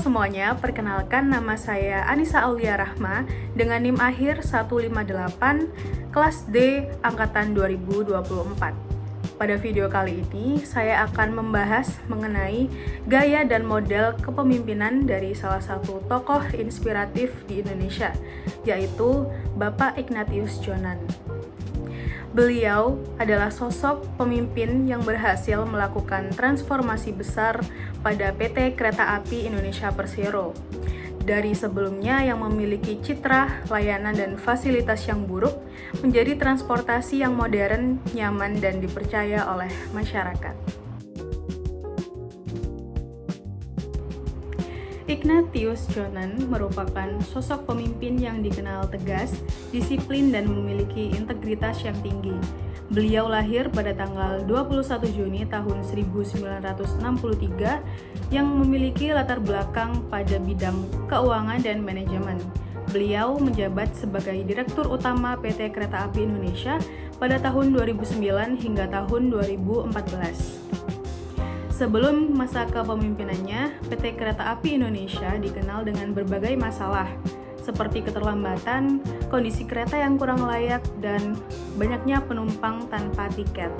semuanya, perkenalkan nama saya Anissa Aulia Rahma dengan NIM akhir 158, kelas D, angkatan 2024. Pada video kali ini, saya akan membahas mengenai gaya dan model kepemimpinan dari salah satu tokoh inspiratif di Indonesia, yaitu Bapak Ignatius Jonan. Beliau adalah sosok pemimpin yang berhasil melakukan transformasi besar pada PT Kereta Api Indonesia Persero. Dari sebelumnya yang memiliki citra, layanan, dan fasilitas yang buruk, menjadi transportasi yang modern, nyaman, dan dipercaya oleh masyarakat. Ignatius Jonan merupakan sosok pemimpin yang dikenal tegas, disiplin, dan memiliki integritas yang tinggi. Beliau lahir pada tanggal 21 Juni tahun 1963 yang memiliki latar belakang pada bidang keuangan dan manajemen. Beliau menjabat sebagai Direktur Utama PT Kereta Api Indonesia pada tahun 2009 hingga tahun 2014. Sebelum masa kepemimpinannya, PT Kereta Api Indonesia dikenal dengan berbagai masalah, seperti keterlambatan, kondisi kereta yang kurang layak, dan banyaknya penumpang tanpa tiket.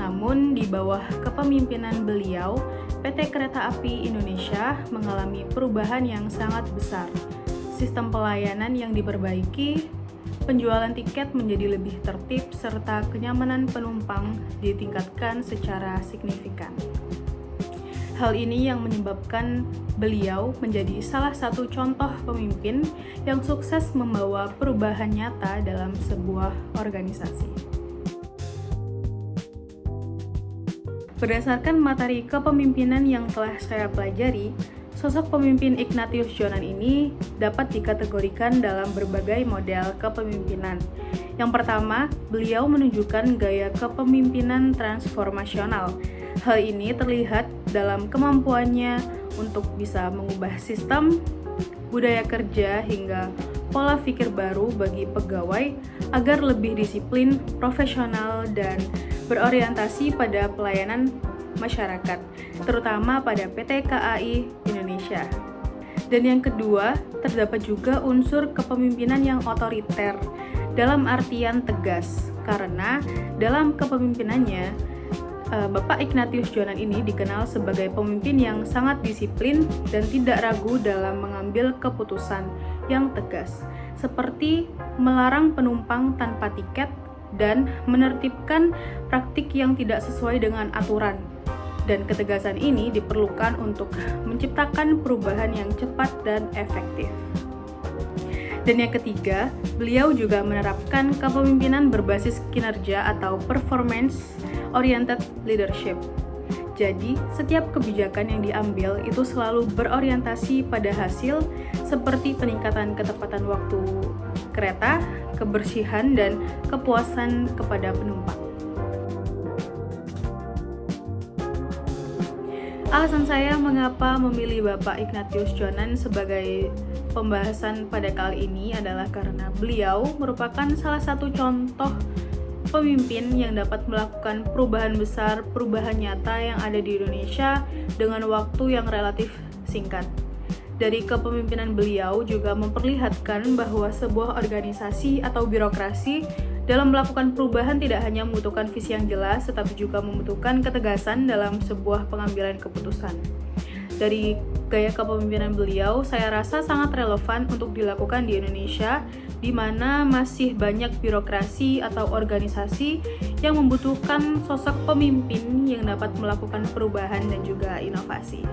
Namun, di bawah kepemimpinan beliau, PT Kereta Api Indonesia mengalami perubahan yang sangat besar. Sistem pelayanan yang diperbaiki, penjualan tiket menjadi lebih tertib, serta kenyamanan penumpang ditingkatkan secara signifikan. Hal ini yang menyebabkan beliau menjadi salah satu contoh pemimpin yang sukses membawa perubahan nyata dalam sebuah organisasi. Berdasarkan materi kepemimpinan yang telah saya pelajari, sosok pemimpin Ignatius Jonan ini dapat dikategorikan dalam berbagai model kepemimpinan. Yang pertama, beliau menunjukkan gaya kepemimpinan transformasional. Hal ini terlihat dalam kemampuannya untuk bisa mengubah sistem, budaya kerja, hingga pola pikir baru bagi pegawai agar lebih disiplin, profesional, dan berorientasi pada pelayanan masyarakat, terutama pada PT KAI Indonesia. Dan yang kedua, terdapat juga unsur kepemimpinan yang otoriter dalam artian tegas, karena dalam kepemimpinannya Bapak Ignatius Jonan ini dikenal sebagai pemimpin yang sangat disiplin dan tidak ragu dalam mengambil keputusan yang tegas, seperti melarang penumpang tanpa tiket dan menertibkan praktik yang tidak sesuai dengan aturan. Dan ketegasan ini diperlukan untuk menciptakan perubahan yang cepat dan efektif. Dan yang ketiga, beliau juga menerapkan kepemimpinan berbasis kinerja atau performance-oriented leadership. Jadi, setiap kebijakan yang diambil itu selalu berorientasi pada hasil seperti peningkatan ketepatan waktu kereta, kebersihan, dan kepuasan kepada penumpang. Alasan saya mengapa memilih Bapak Ignatius Jonan sebagai pembahasan pada kali ini adalah karena beliau merupakan salah satu contoh pemimpin yang dapat melakukan perubahan besar, perubahan nyata yang ada di Indonesia dengan waktu yang relatif singkat. Dari kepemimpinan beliau juga memperlihatkan bahwa sebuah organisasi atau birokrasi dalam melakukan perubahan tidak hanya membutuhkan visi yang jelas, tetapi juga membutuhkan ketegasan dalam sebuah pengambilan keputusan. Dari gaya kepemimpinan beliau, saya rasa sangat relevan untuk dilakukan di Indonesia, di mana masih banyak birokrasi atau organisasi yang membutuhkan sosok pemimpin yang dapat melakukan perubahan dan juga inovasi.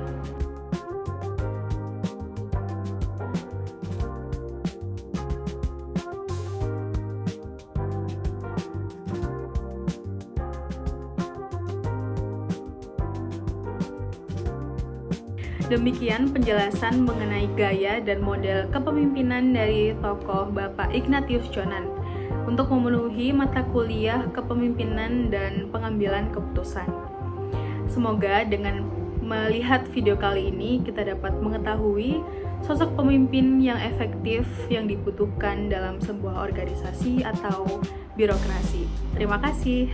Demikian penjelasan mengenai gaya dan model kepemimpinan dari tokoh Bapak Ignatius Jonan untuk memenuhi mata kuliah kepemimpinan dan pengambilan keputusan. Semoga dengan melihat video kali ini kita dapat mengetahui sosok pemimpin yang efektif yang dibutuhkan dalam sebuah organisasi atau birokrasi. Terima kasih.